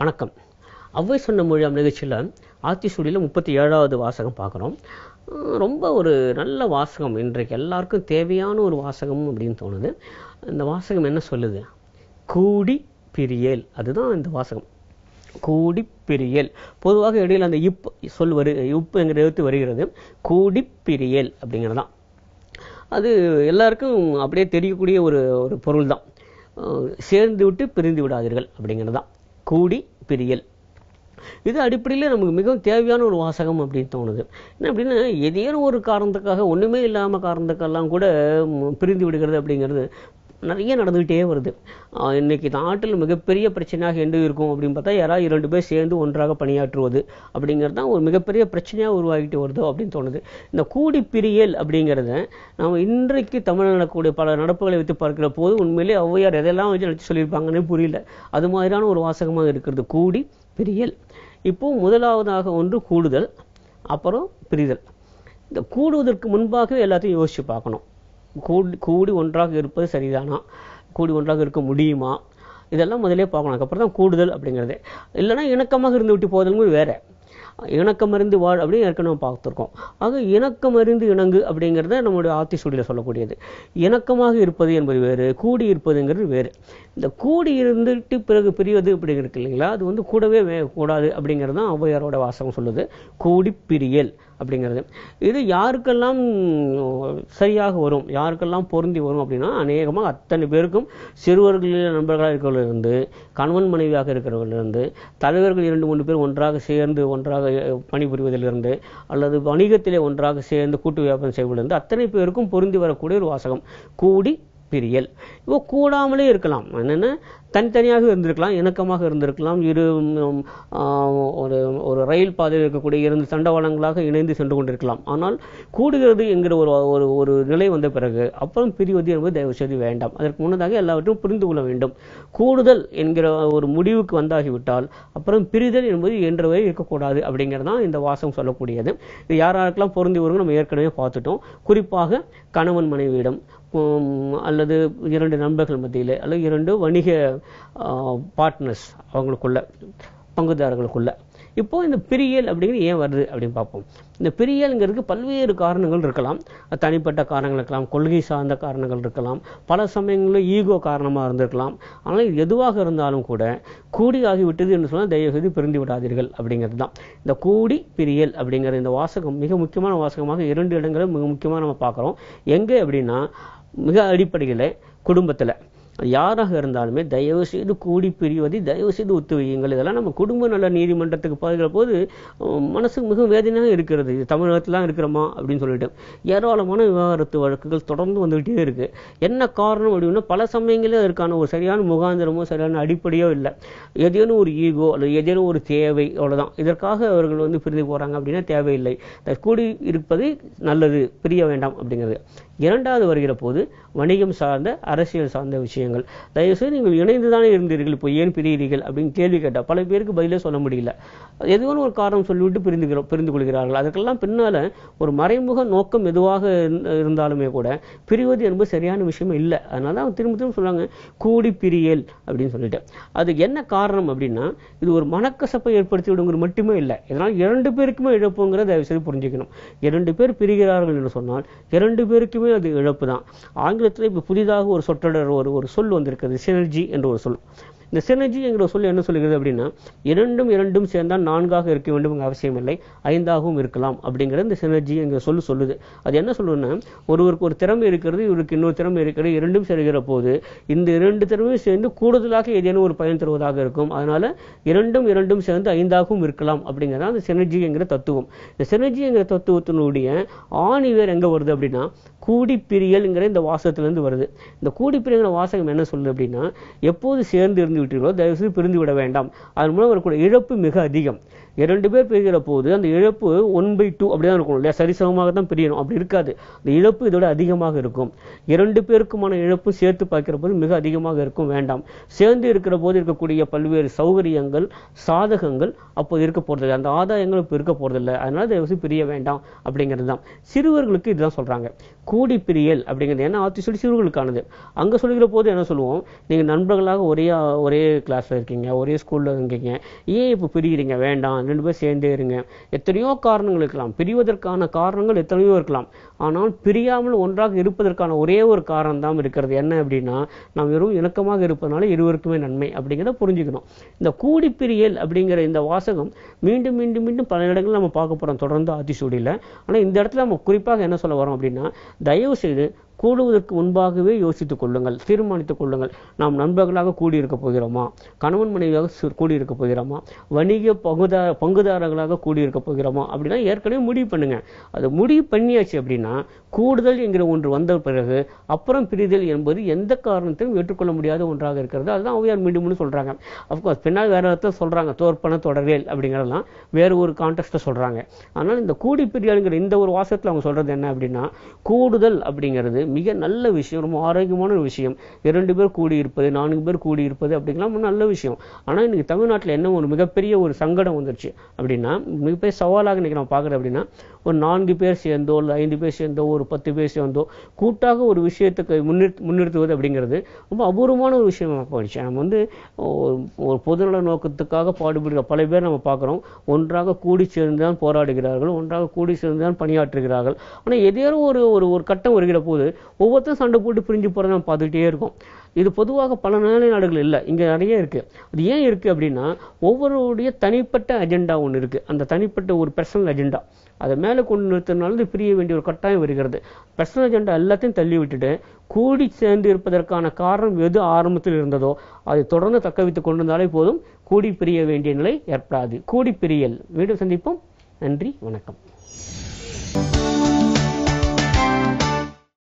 வணக்கம். அவ்வை சொன்ன மொழியாம் நிகழ்ச்சியில் ஆத்திசூடியில் 37வது வாசகம் பார்க்குறோம். ரொம்ப ஒரு நல்ல வாசகம், இன்றைக்கு எல்லாருக்கும் தேவையான ஒரு வாசகம் அப்படின்னு தோணுது. இந்த வாசகம் என்ன சொல்லுது? கூடி பிரியேல், அதுதான் இந்த வாசகம். கூடி பிரியேல். பொதுவாக இடையில் அந்த இப்புங்கிற எழுத்து வருகிறது. கூடி பிரியேல் அப்படிங்கிறதான். அது எல்லாருக்கும் அப்படியே தெரியக்கூடிய ஒரு பொருள் தான். சேர்ந்து விட்டு பிரிந்து விடாதீர்கள் அப்படிங்கிறது தான் கூடி பிரியல். இது அடிப்படையில் நமக்கு மிகவும் தேவையான ஒரு வாசகம் அப்படின்னு தோணுது. என்ன அப்படின்னா, ஏதேனும் ஒரு காரணத்துக்காக, ஒன்றுமே இல்லாமல் காரணத்துக்கெல்லாம் கூட பிரிந்து விடுகிறது அப்படிங்கிறது நிறைய நடந்துகிட்டே வருது. இன்னைக்கு நாட்டில் மிகப்பெரிய பிரச்சனையாக எண்டு இருக்கும் அப்படின்னு பார்த்தா, யாராவது 2 பேர் சேர்ந்து ஒன்றாக பணியாற்றுவது அப்படிங்கிறது தான் ஒரு மிகப்பெரிய பிரச்சனையாக உருவாகிட்டு வருதோ அப்படின்னு தோணுது. இந்த கூடி பிரியல் அப்படிங்கிறத நாம் இன்றைக்கு தமிழ் நடக்கக்கூடிய பல நடப்புகளை வைத்து பார்க்கிற போது உண்மையிலே ஔவையார் எதெல்லாம் வச்சு நினச்சி சொல்லியிருப்பாங்கன்னு புரியல. அது மாதிரியான ஒரு வாசகமாக இருக்கிறது கூடி பிரியல். இப்போ முதலாவதாக ஒன்று கூடுதல், அப்புறம் பிரிதல். இந்த கூடுவதற்கு முன்பாகவே எல்லாத்தையும் யோசிச்சு பார்க்கணும். கூடி ஒன்றாக இருப்பது சரிதானா? கூடி ஒன்றாக இருக்க முடியுமா? இதெல்லாம் முதலே பார்க்கணும். அதுக்கப்புறம் தான் கூடுதல் அப்படிங்கிறது. இல்லைன்னா இணக்கமாக இருந்து விட்டு போதல்ங்கிறது வேற. இணக்கமறிந்து வாழ் அப்படின்னு ஏற்கனவே பார்த்துருக்கோம். ஆக இணக்கமறிந்து இணங்கு அப்படிங்கிறத நம்மளுடைய ஆத்திசூடியில் சொல்லக்கூடியது. இணக்கமாக இருப்பது என்பது வேறு, கூடி இருப்பதுங்கிறது வேறு. இந்த கூடி இருந்துட்டு பிறகு பிரிவது அப்படிங்கிறது இல்லைங்களா, அது கூடவே கூடாது அப்படிங்கிறது தான் ஔவையாரோட வாசகம் சொல்லுது. கூடி பிரியல் அப்படிங்கிறது. இது யாருக்கெல்லாம் சரியாக வரும், யாருக்கெல்லாம் பொருந்தி வரும் அப்படின்னா, அநேகமாக அத்தனை பேருக்கும் சிறுவர்களில் நண்பர்களாக இருக்கிறவர்களிருந்து, கணவன் மனைவியாக இருக்கிறவர்களிருந்து, தலைவர்கள் 2-3 பேர் ஒன்றாக சேர்ந்து ஒன்றாக பணிபுரிவதிலிருந்து, அல்லது வணிகத்திலே ஒன்றாக சேர்ந்து கூட்டு வியாபாரம் செய்வதிலிருந்து அத்தனை பேருக்கும் பொருந்தி வரக்கூடிய ஒரு வாசகம் கூடி பிரியல். இப்போ கூடாமலே இருக்கலாம். என்னென்ன தனித்தனியாக இருந்திருக்கலாம், இணக்கமாக இருந்திருக்கலாம், ஒரு ரயில் பாதையில் இருக்கக்கூடிய 2 தண்டவாளங்களாக இணைந்து சென்று கொண்டிருக்கலாம். ஆனால் கூடுகிறது என்கிற ஒரு நிலை வந்த பிறகு அப்புறம் பிரிவது என்பது தயவு செய்து வேண்டாம். அதற்கு முன்னதாக எல்லாவற்றையும் புரிந்து கொள்ள வேண்டும். கூடுதல் என்கிற ஒரு முடிவுக்கு வந்தாகிவிட்டால் அப்புறம் பிரிதல் என்பது என்றவே இருக்கக்கூடாது அப்படிங்கிறதான் இந்த வாசகம் சொல்லக்கூடியது. இது யாருக்கெல்லாம் பொருந்தி வரும் நம்ம ஏற்கனவே பார்த்துட்டோம். குறிப்பாக கணவன் மனைவியிடம், அல்லது 2 நண்பர்கள் மத்தியில், அல்லது 2 வணிக பார்ட்னர்ஸ் அவங்களுக்குள்ள, பங்குதாரர்களுக்குள்ள. இப்போ இந்த பிரியல் அப்படிங்கிறது ஏன் வருது அப்படின்னு பார்ப்போம். இந்த பிரியல்ங்கிறதுக்கு பல்வேறு காரணங்கள் இருக்கலாம். தனிப்பட்ட காரணங்கள் இருக்கலாம், கொள்கை சார்ந்த காரணங்கள் இருக்கலாம், பல சமயங்களில் ஈகோ காரணமாக இருந்திருக்கலாம். ஆனால் இது எதுவாக இருந்தாலும் கூட கூடி ஆகிவிட்டது என்று சொன்னால் தயவு செய்து பிரிந்து விடாதீர்கள் அப்படிங்கிறது தான் இந்த கூடி பிரியல் அப்படிங்கிற இந்த வாசகம். மிக முக்கியமான வாசகமாக 2 இடங்களில் மிக முக்கியமாக நம்ம பார்க்குறோம். எங்கே அப்படின்னா, மிக அடிப்படையில் குடும்பத்தில் யாராக இருந்தாலுமே தயவு செய்து கூடி பிரிவதை தயவு செய்து ஒத்துவையுங்கள். இதெல்லாம் நம்ம குடும்ப நல நீதிமன்றத்துக்கு போகிற போது மனசுக்கு மிக வேதனையாக இருக்கிறது. இது தமிழகத்திலாம் இருக்கிறோமா அப்படின்னு சொல்லிட்டு ஏராளமான விவாகரத்து வழக்குகள் தொடர்ந்து வந்துகிட்டே இருக்கு. என்ன காரணம் அப்படின்னா, பல சமயங்களில் அதற்கான ஒரு சரியான முகாந்திரமோ சரியான அடிப்படையோ இல்லை. ஏதேனும் ஒரு ஈகோ அல்லது ஏதேனும் ஒரு தேவை, அவ்வளோதான். இதற்காக அவர்கள் பிரிந்து போகிறாங்க அப்படின்னா தேவையில்லை. கூடி இருப்பது நல்லது, பிரிய வேண்டாம் அப்படிங்கிறது. 2வது வருகிற போது வணிகம் சார்ந்த, அரசியல் சார்ந்த விஷயங்கள். தயவுசெய்து நீங்கள் இணைந்துதானே இருந்தீர்கள், இப்போ ஏன் பிரிகிறீர்கள் அப்படின்னு கேள்வி கேட்டால் பல பேருக்கு பதிலே சொல்ல முடியல. எதுவும் ஒரு காரணம் சொல்லிவிட்டு பிரிந்து கொள்கிறார்கள். அதற்கெல்லாம் பின்னால ஒரு மறைமுக நோக்கம் எதுவாக இருந்தாலுமே கூட பிரிவது என்பது சரியான விஷயம் இல்லை. அதனால தான் திரும்ப திரும்ப சொல்றாங்க கூடி பிரியல் அப்படின்னு சொல்லிட்டு. அது என்ன காரணம் அப்படின்னா, இது ஒரு மனக்கசப்பை ஏற்படுத்தி விடுங்கிறது மட்டுமே இல்லை. இதனால் 2 பேருக்குமே இழப்புங்கிறத தயவுசெய்து புரிஞ்சுக்கணும். 2 பேர் பிரிகிறார்கள் என்று சொன்னால் 2 பேருக்குமே அது இழப்பு தான். ஆங்கிலத்தில் இப்போ புதிதாக ஒரு சொற்றொடர், ஒரு சொல் வந்திருக்கிறது, சினர்ஜி என்ற ஒரு சொல். இந்த சினர்ஜி என்கிற சொல் என்ன சொல்லுகிறது அப்படின்னா, 2 சேர்ந்தால் 4ஆக இருக்க வேண்டும் அவசியம் இல்லை, 5ஆகவும் இருக்கலாம் அப்படிங்கிறது இந்த சினர்ஜி என்கிற சொல்லுது. அது என்ன சொல்லுன்னா, ஒருவருக்கு ஒரு திறமை இருக்கிறது, இவருக்கு இன்னொரு திறமை இருக்கிறது, 2 சேர்கிற போது இந்த 2 திறமையும் சேர்ந்து கூடுதலாக ஏதேனும் ஒரு பயன் தருவதாக இருக்கும். அதனால 2 சேர்ந்து 5ஆகவும் இருக்கலாம் அப்படிங்கிறது அந்த சினர்ஜி என்கிற தத்துவம். இந்த சினர்ஜி என்கிற தத்துவத்தினுடைய ஆணிவேர் எங்க வருது அப்படின்னா, கூடி பிரியல்ங்கிற இந்த வாசகத்திலிருந்து வருது. இந்த கூடி பிரியல்ங்கிற வாசகம் என்ன சொல்லுது அப்படின்னா, எப்போது சேர்ந்து இருந்து விட்டீர்களோ தயவுசெய்து பிரிந்து விட வேண்டாம். அதன் மூலம் வரக்கூடிய இழப்பு மிக அதிகம். 2 பேர் பிரிகிற போது அந்த இழப்பு 1/2 அப்படிதான் இருக்கணும் இல்லையா, சரிசமமாக தான் பிரியணும். அப்படி இருக்காது, அந்த இழப்பு இதோட அதிகமாக இருக்கும். 2 பேருக்குமான இழப்பு சேர்த்து பார்க்கிற போது மிக அதிகமாக இருக்கும். வேண்டாம். சேர்ந்து இருக்கிற போது இருக்கக்கூடிய பல்வேறு சௌகரியங்கள், சாதகங்கள் அப்போது இருக்க போறதில்லை, அந்த ஆதாயங்கள் இப்போ இருக்க போறதில்லை. அதனால தயவுசெய்து பிரிய வேண்டாம் அப்படிங்கிறது தான். சிறுவர்களுக்கு இதுதான் சொல்றாங்க. கூடி பிரியல் அப்படிங்கிறது ஏன்னா ஆத்திசூடி சிறுவர்களுக்கானது. அங்கே சொல்லுகிற போது என்ன சொல்லுவோம், நீங்கள் நண்பர்களாக ஒரே கிளாஸில் இருக்கீங்க, ஒரே ஸ்கூலில் இருக்கீங்க, ஏன் இப்போ பிரிகிறீங்க, வேண்டாம் 2 பேர் சேர்ந்தே இருங்க. எத்தனையோ காரணங்கள் இருக்கலாம், பிரிவதற்கான காரணங்கள் எத்தனையோ இருக்கலாம். ஆனால் பிரியாமல் ஒன்றாக இருப்பதற்கான ஒரே ஒரு காரணம் தான் இருக்கிறது. என்ன அப்படின்னா, நாம் வெறும் இணக்கமாக இருப்பதனால இருவருக்குமே நன்மை அப்படிங்கிறத புரிஞ்சுக்கணும். இந்த கூடி பிரியல் அப்படிங்கிற இந்த வாசகம் மீண்டும் மீண்டும் மீண்டும் பல இடங்கள் நம்ம பார்க்க போகிறோம் தொடர்ந்து ஆத்திசூடியில். ஆனால் இந்த இடத்துல நம்ம குறிப்பாக என்ன சொல்ல வரோம் அப்படின்னா, தயவு செய்து கூடுவதற்கு முன்பாகவே யோசித்துக் கொள்ளுங்கள், தீர்மானித்துக் கொள்ளுங்கள். நாம் நண்பர்களாக கூடியிருக்க போகிறோமா, கணவன் மனைவியாக கூடியிருக்க போகிறோமா, வணிக பங்குதாரர்களாக கூடியிருக்க போகிறோமா அப்படின்னா ஏற்கனவே முடிவு பண்ணுங்க. அது முடிவு பண்ணியாச்சு அப்படின்னா கூடுதல் என்கிற ஒன்று வந்த பிறகு அப்புறம் பிரிதல் என்பது எந்த காரணத்திலும் ஏற்றுக்கொள்ள முடியாத ஒன்றாக இருக்கிறது. அதுதான் ஔவையார் மீண்டும் சொல்றாங்க. அப்கோர்ஸ் பின்னால் வேற இடத்துல சொல்றாங்க, தோற்பன தொடரேல் அப்படிங்கிறதெல்லாம் வேறு ஒரு கான்டெக்ஸ்ட சொல்றாங்க. ஆனால் இந்த கூடி பிரியாளுங்கிற இந்த ஒரு வாசகத்தில் அவங்க சொல்றது என்ன அப்படின்னா, கூடுதல் அப்படிங்கிறது மிக நல்ல விஷயம், ரொம்ப ஆரோக்கியமான ஒரு விஷயம். 2 பேர் கூடியிருப்பது, 4 பேர் கூடியிருப்பது அப்படிங்கலாம் நல்ல விஷயம். ஆனால் இன்னைக்கு தமிழ்நாட்டில் என்ன ஒரு மிகப்பெரிய ஒரு சங்கடம் வந்துருச்சு அப்படின்னா, மிகப்பெரிய சவாலாக இன்னைக்கு நம்ம பார்க்குறது அப்படின்னா, ஒரு 4 பேர் சேர்ந்தோ இல்லை 5 பேர் சேர்ந்தோ ஒரு 10 பேர் சேர்ந்தோ கூட்டாக ஒரு விஷயத்துக்கு முன்னிறுத்துவது அப்படிங்கிறது ரொம்ப அபூர்வமான ஒரு விஷயமா போயிடுச்சு. நம்ம ஒரு பொதுநல நோக்கத்துக்காக பாடுபடுகிற பல பேர் நம்ம பார்க்குறோம். ஒன்றாக கூடி சேர்ந்து தான் போராடுகிறார்கள், ஒன்றாக கூடி சேர்ந்து தான் பணியாற்றுகிறார்கள். ஆனால் ஏதேனும் ஒரு கட்டம் வருகிற போது ஒவ்வொருத்தரும் சண்டை போட்டு பிரிஞ்சு போகிறத நம்ம பார்த்துக்கிட்டே இருக்கோம். இது பொதுவாக பல நாடுகள் இல்லை, இங்கே நிறைய இருக்கு. அது ஏன் இருக்கு அப்படின்னா, ஒவ்வொருடைய தனிப்பட்ட அஜெண்டா ஒன்று இருக்கு. அந்த தனிப்பட்ட ஒரு பர்சனல் அஜெண்டா அதை மேலே கொண்டு நிறுத்தினாலும் இது பிரிய வேண்டிய ஒரு கட்டாயம் வருகிறது. பர்சனல் அஜெண்டா எல்லாத்தையும் தள்ளி விட்டுட்டு கூடி சேர்ந்து இருப்பதற்கான காரணம் எது ஆரம்பத்தில் இருந்ததோ அதை தொடர்ந்து தக்க வைத்துக் கொண்டிருந்தாலே போதும், கூடி பிரிய வேண்டிய நிலை ஏற்படாது. கூடி பிரியல். மீண்டும் சந்திப்போம். நன்றி, வணக்கம்.